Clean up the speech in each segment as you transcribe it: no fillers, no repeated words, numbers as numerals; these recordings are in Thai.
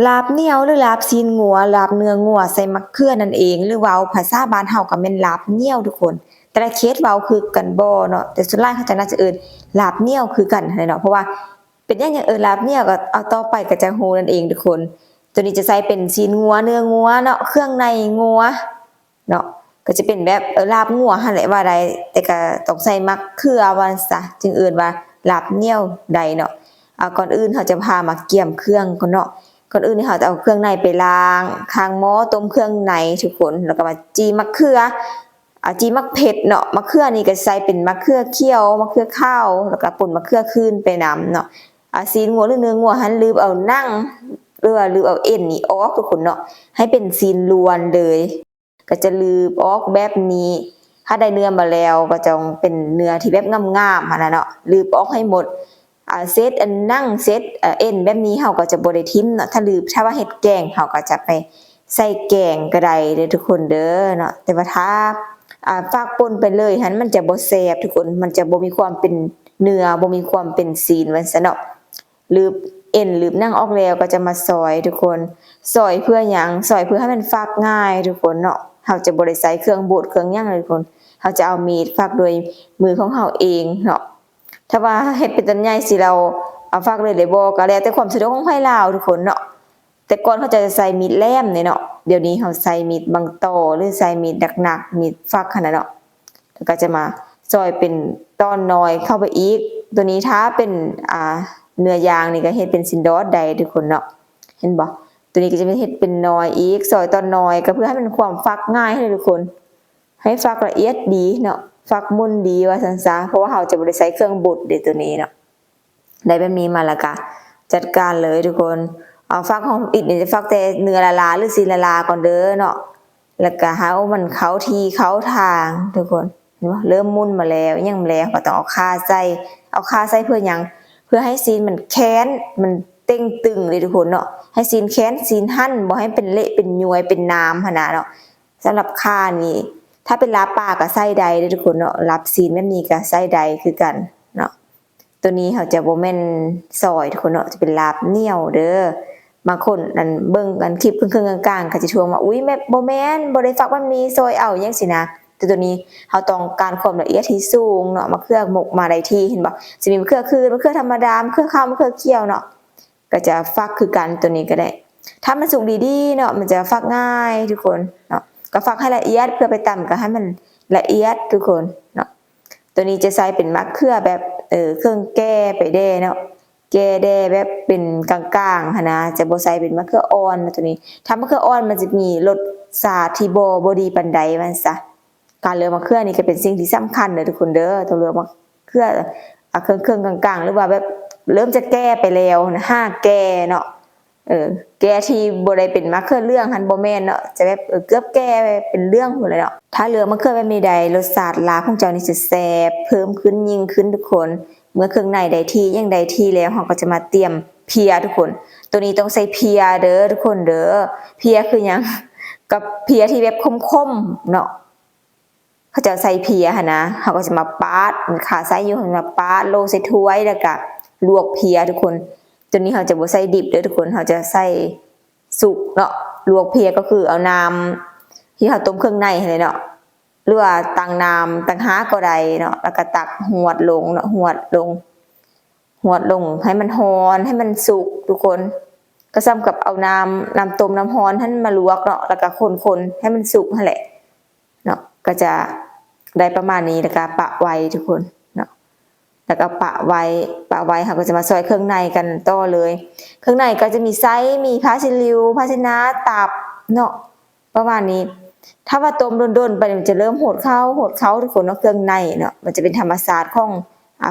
ลาบเหนียวหรือลาบซีนงัวลาบเนื้องัวใส่มะเขือนั่นเองหรือเว้าภาษาบ้านเฮาก็แม่นลาบเหนียวทุกคนแต่ละเขตเว้าคือกันบ่เนาะแต่ส่วนหลายเขาจะน่าจะเอิ้นลาบเหนียวคือกันนั่นแหละเนาะเพราะว่าเป็นหยังเอิ้นลาบเหนียวก็เอาต่อไปก็จะรู้นั่นเองทุกคนตัวนี้จะใส่เป็นซีนงัวเนื้องัวเนาะเครื่องในงัวเนาะก็จะเป็นแบบลาบงัวหั่นแหละว่าได้แต่ก็ต้องใส่มะเขือว่าซะจึงเอิ้นว่าลาบเหนียวได้เนาะก่อนอื่นเขาจะพามาเกี่ยมเครื่องก่อนเนาะ ก่อนอื่นนี่เขาจะเอาเครื่องในไปล้างคางหม้อต้มเครื่องในทุกคนแล้วก็มาจีมะเขือจีมะเผ็ดเนาะมะเขือนี่ก็ใส่เป็นมะเขือเขียวมะเขือขาวแล้วก็ป่นมะเขือคืนไปนำเนาะซีนงัวหรือเนื้องัวหันลืมเอานั่งหรือว่าลืมเอาเอ็นนี่ออกทุกคนเนาะให้เป็นซีนล้วนเลยก็จะลืมออกแบบนี้ถ้าได้เนื้อมาแล้วก็จะเป็นเนื้อที่แบบงามๆนะเนาะลืมออกให้หมด เซตอันนั่งเซตเอ็นแบบนี้เฮาก็จะบ่ได้ทิ่มเนาะถ้าว่าเฮ็ดแกงเฮาก็จะไปใส่แกงก็ได้เด้อทุกคนเด้อเนาะแต่ว่าถ้าฝากป่นไปเลยหันมันจะบ่แซ่บทุกคนมันจะบ่มีความเป็นเนื้อบ่มีความเป็นซีนว่าซั่นเนาะหรือเอ็นหรือนั่งออกแล้วก็จะมาซอยทุกคนซอยเพื่อหยังซอยเพื่อให้มันฟักง่ายทุกคนเนาะเฮาจะบ่ได้ใส่เครื่องบดเครื่องหยังเลยทุกคนเฮาจะเอามีดฟักโดยมือของเฮาเองเนาะ ถ้าว่าเฮ็ดเป็นต้นใหญ่สิเราเอาฝากเลยได้บ่ก็แล้วแต่ความสะดวกของไผลาวทุกคนเนาะแต่ก่อนเขาจะใส่มีดแหลมนี่เนาะเดี๋ยวนี้เขาใส่มีดบางตอหรือใส่มีดหนักๆมีดฟักหั่นน่ะเนาะแล้วก็จะมาซอยเป็นตอนน้อยเข้าไปอีกตัวนี้ถ้าเป็นเนื้อยางนี่ก็เฮ็ดเป็นสินดอดได้ทุกคนเนาะเห็นบ่ตัวนี้ก็จะเป็นเฮ็ดเป็นน้อยอีกซอยตอนน้อยก็เพื่อให้มันความฟักง่ายให้ทุกคนให้ฟักละเอียดดีเนาะ ฟักมุนดีว่าซั่นซะเพราะว่าเราจะบ่ได้ใช้เครื่องบดเด้ตัวนี้เนาะได้แบบนี้มาแล้วก็จัดการเลยทุกคนเอาฟักของอิดนี่จะฟักแต่เนื้อละหรือซีละลาก่อนเด้อเนาะแล้วก็หาว่ามันเข้าที่เข้าทางทุกคนเห็นบ่เริ่มมุนมาแล้วยังบ่แล้วก็ต้องเอาข่าใส่เพื่อหยังเพื่อให้ซีนมันแข็งมันเต่งตึงเลยทุกคนเนาะให้ซีนแข็งซีนหั่นบ่ให้เป็นเละเป็นย้วยเป็นน้ำหั่นน่ะเนาะสำหรับข่านี่ถ้าเป็นลาบปลาก็ใส่ใดเด้อทุกคนเนาะลาบซีนแบบนี้ก็ใส่ใดคือกันเนาะตัวนี้เขาจะบ่แม่นซอยทุกคนเนาะจะเป็นลาบเหนียวเด้อบางคนนั่นเบิ่งกันคลิปครึ่งๆกลางๆก็จะทวงว่าอุ๊ยแม่บ่แม่นบ่ได้ฟักแบบนี้ซอยเอาจังซี่นะแต่ตัวนี้เราต้องการความละเอียดที่สูงเนาะมะเขือหมกมาได้ที่เห็นบ่สิมีมะเขือคืนมะเขือธรรมดามะเขือขาวมะเขือเขียวเนาะก็จะฟักคือกันตัวนี้ก็ได้ถ้ามันสุกดีๆเนาะมันจะฟักง่ายทุกคนเนาะก็ฟักให้ละเอียดเพื่อไปตำก็ให้มันละเอียดทุกคนเนาะตัวนี้จะใส่เป็นมะเขือแบบเครื่องแก้ไปแด้เนาะแก้แด้แบบเป็นกลางๆหั่นนะจะบ่ใส่เป็นมะเขืออ่อนตัวนี้ถ้ามะเขืออ่อนมันจะมีรสชาติที่บ่ดีปานใดว่าซะการเลือกมะเขือนี่ก็เป็นสิ่งที่สำคัญเด้อทุกคนเด้อต้องเลือกมะเขือเครื่องกลางๆหรือว่าแบบเริ่มจะแก้ไปแล้วนะห้าแก้เนาะแก้ที่บ่ได้เป็นมะเขือเรื่องหันบ่แม่นเนาะจะแบบเกือบแก้เป็นเรื่องพุ่นเลยเนาะถ้าเหลือมะเขือแบบนี้ใดรสชาติลาบของเจ้านี่สิแซ่บเพิ่มขึ้นยิ่งขึ้นทุกคนเมื่อเครื่องในได้ที่ยังได้ที่แล้วเราก็จะมาเตรียมเพียทุกคนตัวนี้ต้องใส่เพียเด้อทุกคนเด้อเพียคือหยังกับเพียที่แบบคมๆเนาะเขาจะใส่เพียหั่นนะเขาก็จะมาปาดขาใส่อยู่หั่นมาปาดโลใส่ถ้วยแล้วก็ลวกเพียทุกคนตัวนี้เราจะบ่ใส่ดิบเด้อทุกคนเราจะใส่สุกเนาะลวกเพียก็คือเอาน้ำที่เราต้มเครื่องในให้เนาะหรือว่าตั้งน้ำตั้งหาก็ได้เนาะแล้วก็ตักหวดลงเนาะหวดลงให้มันร้อนให้มันสุกทุกคนก็ซ้ำกับเอาน้ำต้มน้ำร้อนให้มันมาลวกเนาะแล้วก็คนๆให้มันสุกนั่นแหละเนาะก็จะได้ประมาณนี้แล้วก็ปะไว้ทุกคนเนาะแล้วก็ปะไว้ค่ะก็จะมาซอยเครื่องในกันต่อเลยเครื่องในก็จะมีไส้มีผ้าซิลิวภาชนะตับเนาะประมาณนี้ถ้าว่าต้มโดนๆไปมันจะเริ่มโหดเข้าทุกคนเนาะเครื่องในเนาะมันจะเป็นธรรมชาติของ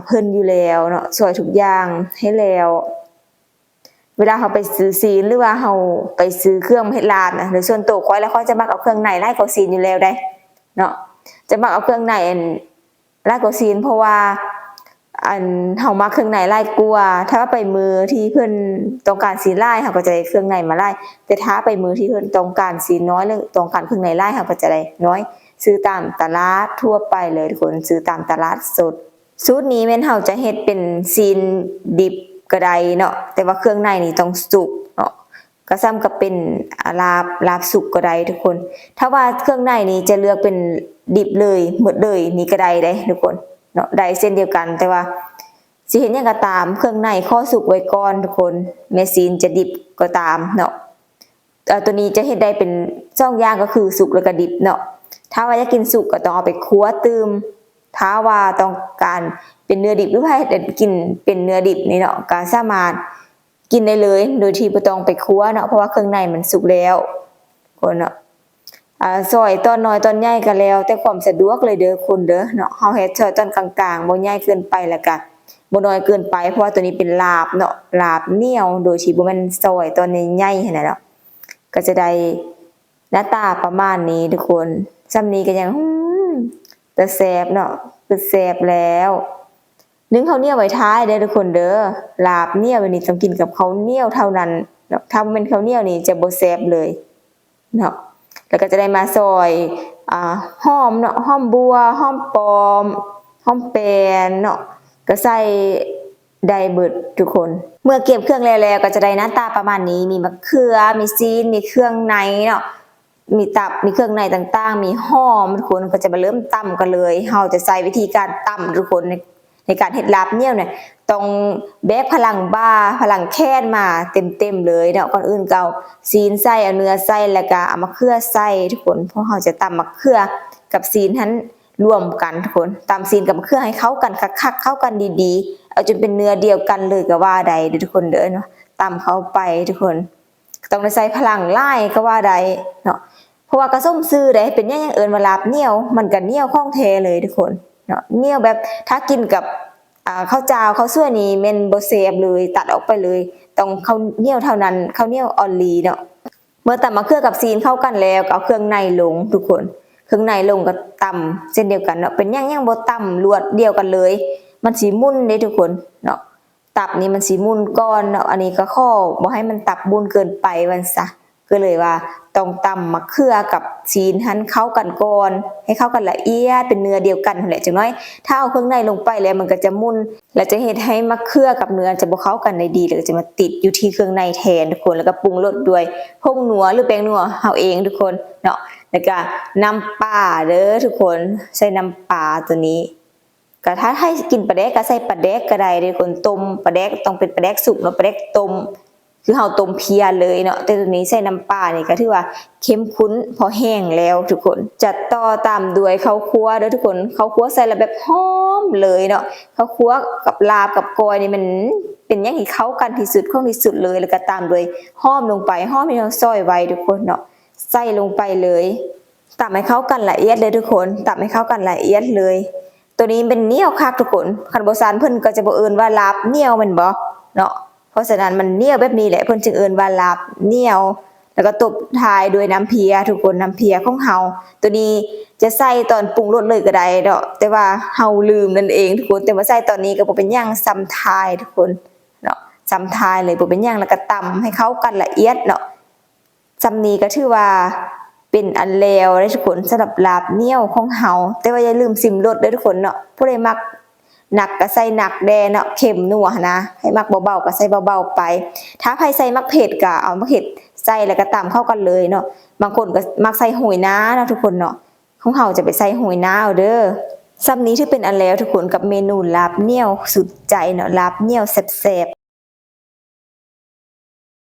เพิ่นอยู่แล้วเนาะซอยทุกอย่างให้แล้วเวลาเราไปซื้อซีนหรือว่าเราไปซื้อเครื่องเฮ็ดลาบนะหรือส่วนตัวข้อยแล้วข้อยจะมักเอาเครื่องในไล่เข้าซีนอยู่แล้วได้เนาะจะมักเอาเครื่องในไล่เข้าซีนเพราะว่าเฮามักเครื่องในไล่กว่าถ้าไปมือที่เพิ่นต้องการซีนไล่เฮาก็จะได้เครื่องในมาไล่แต่ถ้าไปมือที่เพิ่นต้องการซีนน้อยหรือต้องการเครื่องในไล่เฮาก็จะได้น้อยซื้อตามตลาดทั่วไปเลยทุกคนซื้อตามตลาดสดสูตรนี้แม่นเฮาจะเฮ็ดเป็นซีนดิบก็ได้เนาะแต่ว่าเครื่องในนี่ต้องสุกเนาะ ก็ซ้ำกับเป็นลาบสุกก็ได้ทุกคน ถ้าว่าเครื่องในนี่จะเลือกเป็นดิบเลยหมดเลยนี่ก็ได้เด้ทุกคนเนาะได้เส้นเดียวกันแต่ว่าสิเห็นหยังก็ตามเครื่องในข้อสุกไว้ก่อนทุกคนแม่ซีนจะดิบก็ตามเนาะตัวนี้จะเฮ็ดได้เป็น2อย่างก็คือสุกแล้วก็ดิบเนาะถ้าว่าจะกินสุกก็ต้องเอาไปคั่วตื่มถ้าว่าต้องการเป็นเนื้อดิบหรือว่าให้กินเป็นเนื้อดิบนี่เนาะก็สามารถกินได้เลยโดยที่บ่ต้องไปคั่วเนาะเพราะว่าเครื่องในมันสุกแล้วคนเนาะซอยตอนน้อยตอนใหญ่ก็แล้วแต่ความสะดวกเลยเด้อคุณเด้อเนาะเฮาเฮ็ดซอยตอนกลางๆบ่ใหญ่เกินไปแล้วก็บ่น้อยเกินไปเพราะว่าตัวนี้เป็นลาบเนาะลาบเหนียวโดยที่บ่แม่นซอยตอนใหญ่ๆหั่นน่ะเนาะก็จะได้หน้าตาประมาณนี้ทุกคนซ้ำนี้ก็ยังแต่แซ่บเนาะคือแซ่บแล้วนึ่งข้าวเหนียวไว้ท้ายเด้อทุกคนเด้อลาบเหนียวอันนี้ต้องกินกับข้าวเหนียวเท่านั้นเนาะถ้าเป็นข้าวเหนียวนี่จะบ่แซ่บเลยเนาะแล้วก็จะได้มาซอยหอมเนาะหอมบัวหอมปอมหอมแป้นเนาะก็ใส่ได้เบิดทุกคนเมื่อเก็บเครื่องแล้วก็จะได้หน้าตาประมาณนี้มีมะเขือมีซีนมีเครื่องในเนาะมีตับมีเครื่องในต่างๆมีหอมทุกคนก็จะมาเริ่มตำกันเลยเฮาจะใส่วิธีการตำทุกคนในการเฮ็ดลาบเหนียวเนี่ยต้องแบกพลังบ่าพลังแค้นมาเต็มๆเลยเนาะก่อนอื่นก็เอาซีนใส่เอาเนื้อใส่แล้วก็เอามะเขือใส่ทุกคนเพราะเฮาจะตำมะเขือกับซีนนั้นรวมกันทุกคนตำซีนกับมะเขือให้เข้ากันคักๆเข้ากันดีๆเอาจนเป็นเนื้อเดียวกันเลยก็ว่าได้ทุกคนเด้อเนาะตำเข้าไปทุกคนต้องได้ใส่พลังหลายก็ว่าได้เนาะเพราะว่ากระส้มซื้อได้เป็นอย่างเอิ้นว่าลาบเหนียวมันก็เหนียวของแท้เลยทุกคนเนาะเหนียวแบบถ้ากินกับข้าวเจ้าข้าวซั่วนี่แม่นบ่แซ่บเลยตัดออกไปเลยต้องข้าวเหนียวเท่านั้นข้าวเหนียวออนลีเนาะเมื่อตำมะเขือกับซีนเข้ากันแล้วก็เอาเครื่องในลงทุกคนเครื่องในลงก็ตำเช่นเดียวกันเนาะเป็นยังบ่ตำรวดเดียวกันเลยมันสิมุนเด้ทุกคนเนาะตับนี่มันสิมุนก่อนเนาะอันนี้ก็ข้อบ่ให้มันตับมุนเกินไปว่าซะก็เลยว่าต้องตำมะเขือกับซีนหั่นเข้ากันก่อนให้เข้ากันละเอียดเป็นเนื้อเดียวกันนั่นแหละจังน้อยถ้าเอาเครื่องในลงไปแล้วมันก็จะมุนแล้วจะเฮ็ดให้มะเขือกับเนื้อจะบ่เข้ากันได้ดีแล้วก็จะมาติดอยู่ที่เครื่องในแทนทุกคนแล้วก็ปรุงรสด้วยผงนัวหรือแป้งนัวเฮาเองทุกคนเนาะแล้วก็น้ำปลาเด้อทุกคนใส่น้ำปลาตัวนี้ก็ถ้าให้กินปลาแดกก็ใส่ปลาแดกก็ได้เด้อคนต้มปลาแดกต้องเป็นปลาแดกสุกเนาะปลาแดกต้มคือเฮาต้มเพียเลยเนาะแต่ตัวนี้ใส่น้ำปลานี่ก็ถือว่าเข้มข้นพอแห้งแล้วทุกคนจัดต่อตามด้วยข้าวคั่วเด้อทุกคนข้าวคั่วใส่แล้วแบบหอมเลยเนาะข้าวคั่วกับลาบกับกอยนี่มันเป็นอย่างที่เข้ากันที่สุดของที่สุดเลยแล้วก็ตามด้วยหอมลงไปหอมที่เราซอยไว้ทุกคนเนาะใส่ลงไปเลยตำให้เข้ากันละเอียดเลยทุกคนตำให้เข้ากันละเอียดเลยตัวนี้เป็นเหนียวคักทุกคนคันโบราณเพิ่นก็จะบ่เอิ้นว่าลาบเหนียวแม่นบ่เนาะเพราะฉะนั้นมันเหนียวแบบนี้แหละเพิ่นจึงเอิ้นว่าลาบเหนียวแล้วก็ตบท้ายด้วยน้ำเพียทุกคนน้ำเพียของเฮาตัวนี้จะใส่ตอนปรุงรสเลยก็ได้ดอกแต่ว่าเฮาลืมนั่นเองทุกคนแต่ว่าใส่ตอนนี้ก็บ่เป็นหยังซ้ำท้ายทุกคนเนาะซ้ำท้ายเลยบ่เป็นหยังแล้วก็ตำให้เข้ากันละเอียดเนาะซ้ำนี้ก็ถือว่าเป็นอันแล้วได้ทุกคนสำหรับลาบเหนียวของเฮาแต่ว่าอย่าลืมชิมรสเด้อทุกคนเนาะผู้ใดมักหนักก็ใส่หนักแดเนาะเค็มนัวนะให้มักเบาๆก็ใส่เบาๆไปถ้าใครใส่มักเผ็ดก็เอามักเผ็ดใส่แล้วก็ตำเข้ากันเลยเนาะบางคนก็มักใส่โหยน้าเนาะทุกคนเนาะของเฮาจะไปใส่โหยน้าเอาเด้อซ้ำนี้ถือเป็นอันแล้วทุกคนกับเมนูลาบเหนียวสุดใจเนาะลาบเหนียวแซ่บๆ